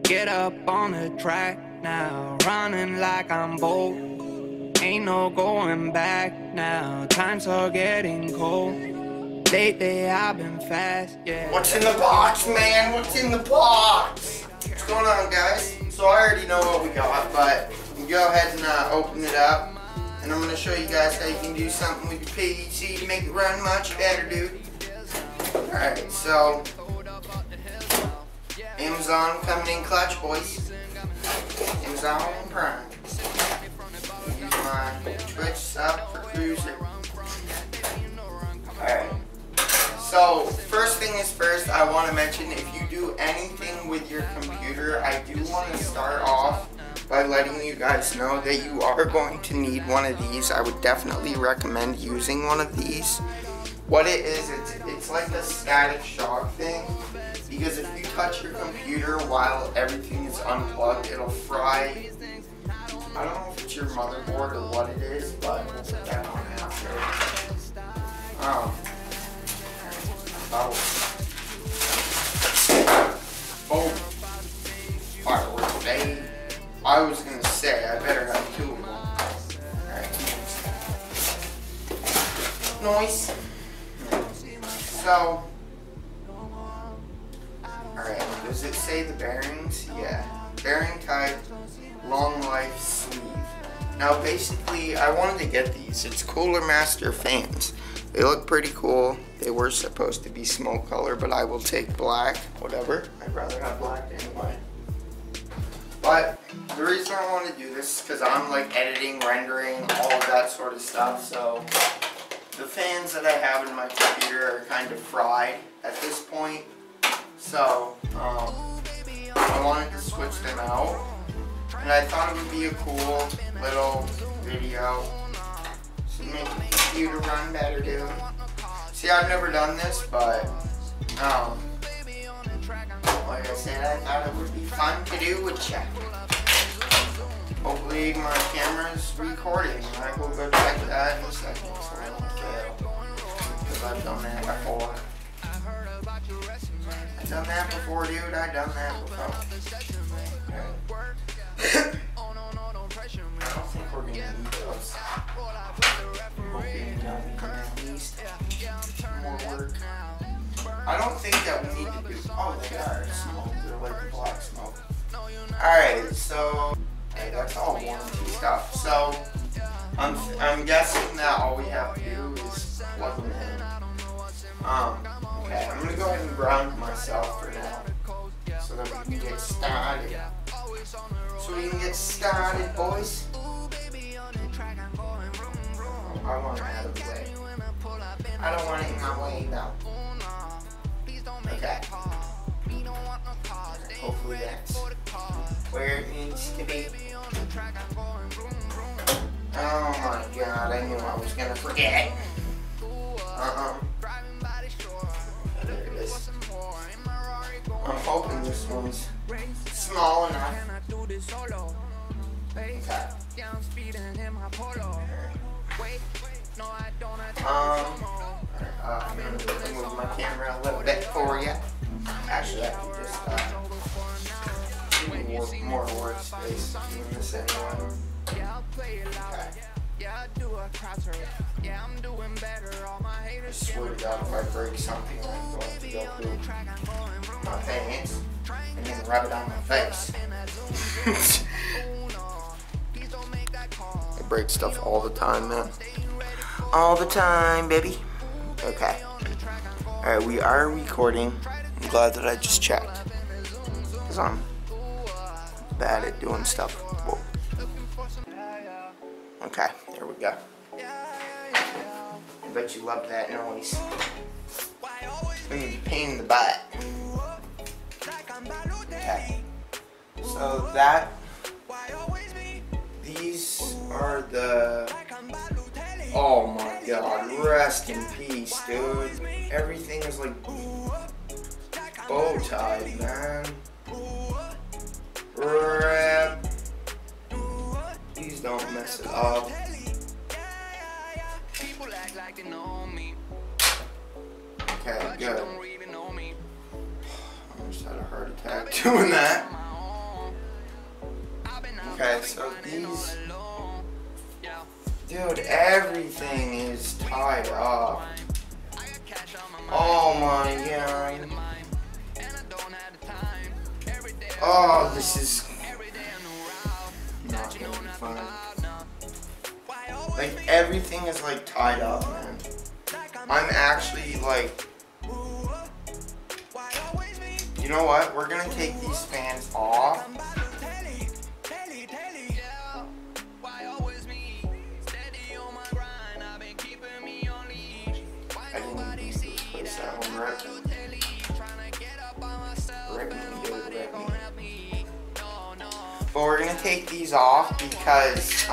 Get up on the track now, running like I'm bold. Ain't no going back now, times are getting cold. Lately I've been fast, yeah. What's in the box, man? What's in the box? What's going on, guys? So I already know what we got, but we go ahead and open it up. And I'm going to show you guys how you can do something with your PVC to make it run much better, dude. Alright, so Amazon coming in clutch, boys. Amazon Prime. Use my Twitch sub for cruiser. Alright. So, first thing is first, I want to mention if you do anything with your computer, I do want to start off by letting you guys know that you are going to need one of these. I would definitely recommend using one of these. What it is, it's like a static shock thing, because if you touch your computer while everything is unplugged, it'll fry. I don't know if it's your motherboard or what it is, but we'll put that on after. Oh, fireworks, baby. I was gonna say, I better have 2 of them. Alright. Nice. So, alright, does it say the bearings? Yeah. Bearing type, long life sleeve. Now basically, I wanted to get these. It's Cooler Master fans. They look pretty cool. They were supposed to be smoke color, but I will take black. Whatever. I'd rather have black anyway. But the reason I want to do this is because I'm like editing, rendering, all of that sort of stuff. So the fans that I have in my computer are kind of fried at this point. So I wanted to switch them out. And I thought it would be a cool little video. So make the computer run better, dude. See, I've never done this, but like I said, I thought it would be fun to do with chat. Hopefully my camera's recording. I will go check that in a second so I don't fail. Because I've done that before. I've done that before, dude. I've done that before. Okay. I don't think we're gonna need those. Hoping that we can at least more work. I don't think that we need to do. Oh, they are smoke. They're like the black smoke. Alright, so hey, that's all warranty stuff. So I'm guessing that all we have to do is plug them in. Okay, I'm gonna go ahead and ground myself for now, so that we can get started. Boys. I want it out of the way. I don't want it in my way, though. Okay. Hopefully that's where it needs to be. Oh my god, I knew I was gonna forget. There it is. I'm hoping this one's small enough. Okay. I'm gonna move my camera a little bit for you. Actually, I can just more workspace doing this anyway. Okay. I swear to God, if I break something, I'm going to go through my pants and then rub it on my face. I break stuff all the time, man. All the time, baby. Okay. Alright, we are recording. I'm glad that I just checked. Because I'm bad at doing stuff. Whoa. Okay, there we go. I bet you love that noise. Pain in the butt. Okay. So that, these are the, oh my god, rest in peace, dude. Everything is like bow tied, man. Rip. Please don't mess it up. Okay, good. I almost had a heart attack doing that. These, dude, everything is tied up. Oh my god. Oh, this is not gonna be fun. Like, everything is like tied up, man. I'm actually like, you know what? We're gonna take these fans off. I didn't even place that one right. But we're gonna take these off because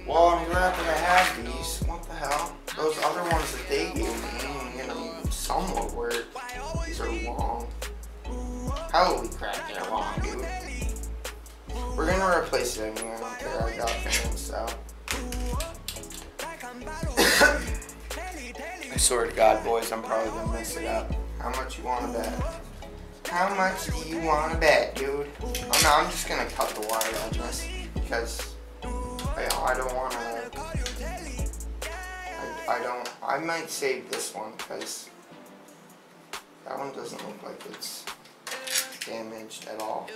well, I'm glad that I have these. What the hell? Those other ones that they gave me, you know, somewhat work. These are long. Holy crap, they're long, dude. We're gonna replace it anyway. I don't care. I got fans, so. I swear to God, boys, I'm probably gonna mess it up. How much you wanna bet? How much do you wanna bet, dude? Oh no, I'm just gonna cut the wire on this because I don't wanna. I might save this one because that one doesn't look like it's damaged at all.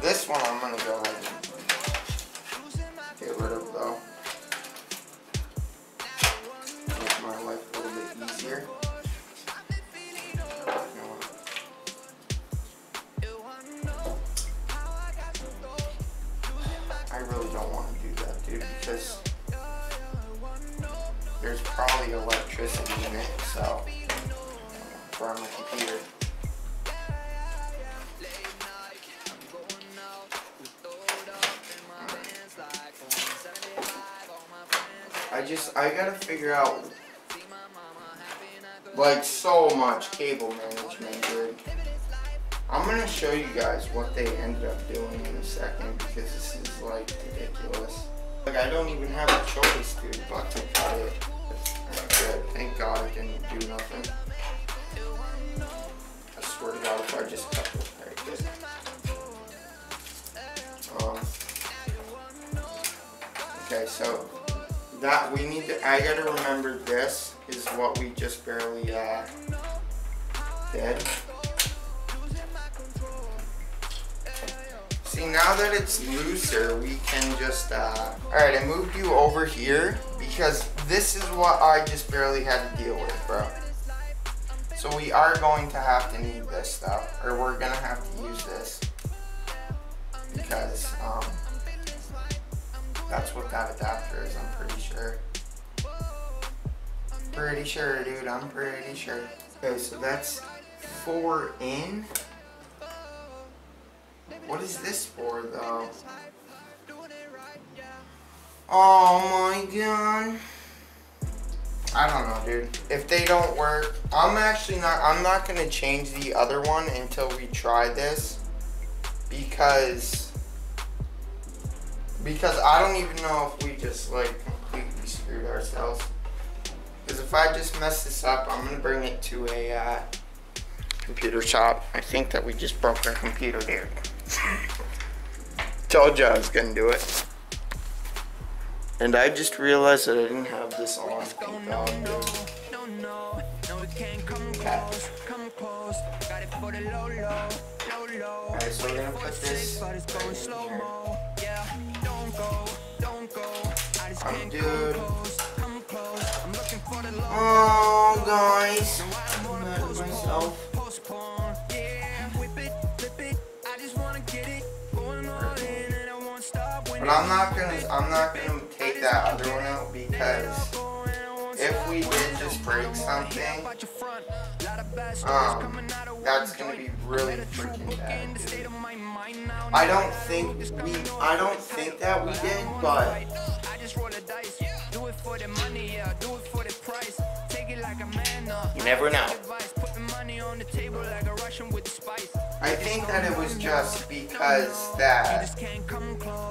This one I'm gonna go ahead and get rid of though. Make my life a little bit easier. I really don't want to do that, dude, because there's probably electricity in it, so for my computer. I gotta figure out like so much cable management, dude. I'm gonna show you guys what they ended up doing in a second because this is like ridiculous. Like, I don't even have a choice, dude, but to cut it. Good. Thank God it didn't do nothing. I swear to God, if I just cut this, very good. Okay, so that we need to. I gotta remember this is what we just barely did. See, now that it's looser, we can just, alright, I moved you over here because this is what I just barely had to deal with, bro. So we are going to have to need this stuff, or we're gonna have to use this because, that's what that adapter is, I'm pretty sure. Pretty sure, dude, I'm pretty sure. Okay, so that's 4 in. What is this for, though? Oh my god. I don't know, dude. If they don't work, I'm not gonna change the other one until we try this. Because I don't even know if we just, like, completely screwed ourselves. Because if I just mess this up, I'm gonna bring it to a, computer shop. I think that we just broke our computer, dude. Told you I was gonna do it. And I just realized that I didn't have this on. Okay. Alright, so we're gonna put this right here. Dude. Oh, guys. I'm mad at myself. But I'm not gonna take that other one out because if we did just break something, that's gonna be really freaking bad, dude. I don't think that we did, but you never know. I think that it was just because that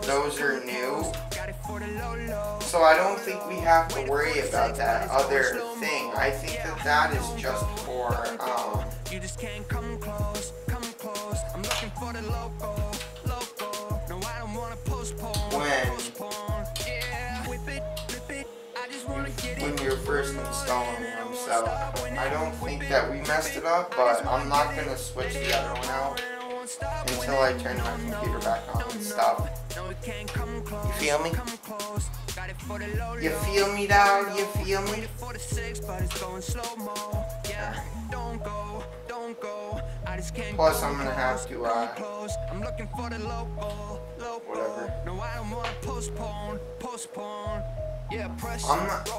those are new, so I don't think we have to worry about that other thing. I think that that is just for I'm looking for the loco. No, I don't wanna postpone. Yeah, whip it, flip it. I just wanna get it. When you're first installing them, so I don't think that we messed it up, but I'm not gonna switch the other one out until I turn my computer back on and stuff. You feel me? You feel me, dog? You feel me? Plus, I'm gonna have to, whatever. I'm not.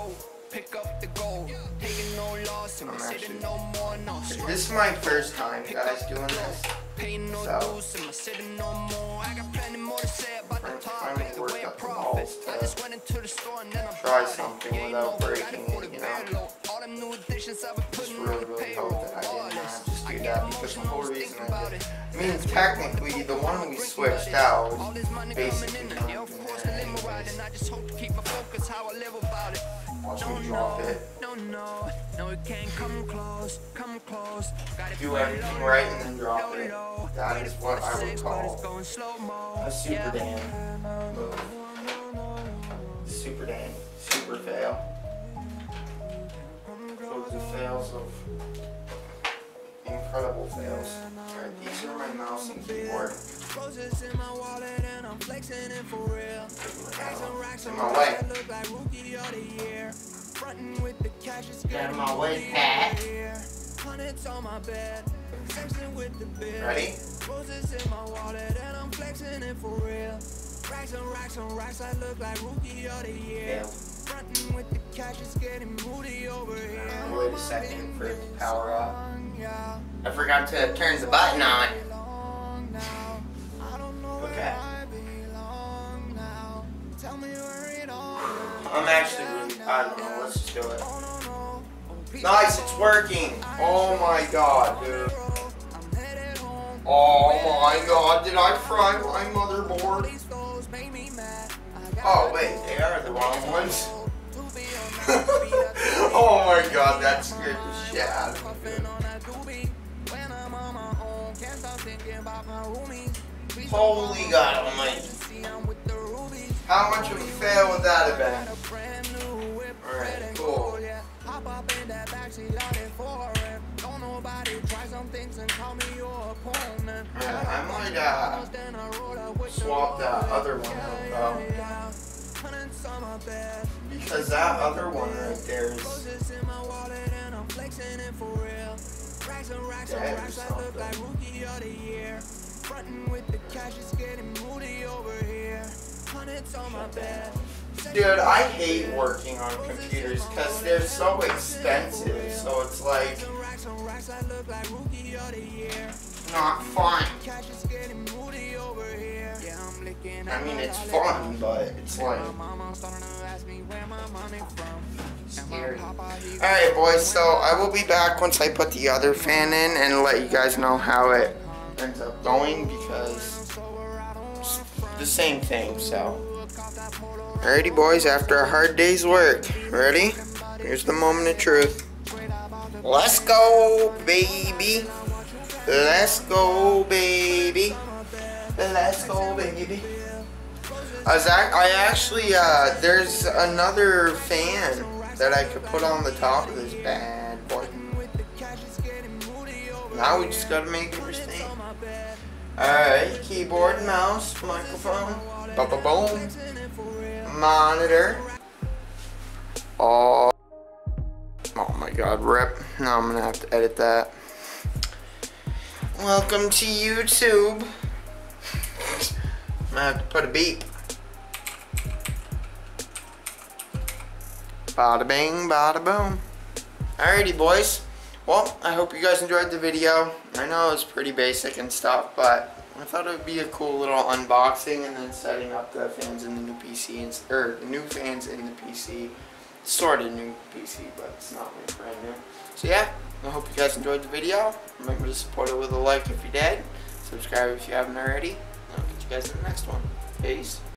Pick up the gold, taking no loss, and sitting no more, no stress. This is my first time, guys, doing this. Paying no dues, and sitting no more. I got plenty more to say about the topic, the way I profit. I just went into the store and then I try something without breaking it, you know. All the new additions I've been putting on the Really hope payroll. that I didn't just do that, because the whole reason I did. I mean, technically, the one we switched out was basically not even there anyways. I just hope to keep my focus how I live about it. Watch me drop it. No, it can't come close. Do everything right and then drop it. That is what I would call a super Dan move. Super Dan. Super fail. Those are fails of incredible fails. Alright, these are my mouse and keyboard. Roses in my wallet and I'm flexing it for real. Racks in my way. look like rookie of the year. Frontin' with the cash is Get out of my way, Pat. Hundreds on my bed. Sexing with the bill. Ready? Roses in my wallet and I'm flexing it for real. Racks on racks, I look like rookie of the year. Frontin' with the cash is getting moody over here. Wait a second for it to power up. I forgot to turn the button on. Okay. I'm actually really, I don't know, let's just do it. Nice, it's working. Oh my god, dude. Oh my god, did I fry my motherboard? Oh wait, they are the wrong ones. Oh my god, that scared the shit out of me. Holy God almighty. How much of a fail would that have been? Alright, cool. Yeah, I might swap that other one out though. Because that other one right there is dead or something. Dude, I hate working on computers because they're so expensive, so it's like not fun. I mean, it's fun, but it's like scary. Alright boys, so I will be back once I put the other fan in and let you guys know how it ends up going, because it's the same thing, so. Alrighty boys, after a hard day's work, ready? Here's the moment of truth. Let's go, baby. Let's go, baby. Let's go, baby. I actually, there's another fan that I could put on the top of this bad boy. Now we just gotta make everything. Alright, keyboard, mouse, microphone, boom, monitor. Oh my god, rip. Now I'm gonna have to edit that. Welcome to YouTube. I'm gonna have to put a beep. Bada bing, bada boom. Alrighty boys. Well, I hope you guys enjoyed the video. I know it's pretty basic and stuff, but I thought it would be a cool little unboxing and then setting up the fans in the new PC, or new fans in the PC. Sort of new PC, but it's not really brand new. So yeah, I hope you guys enjoyed the video. Remember to support it with a like if you did. Subscribe if you haven't already. I'll catch you guys in the next one. Peace.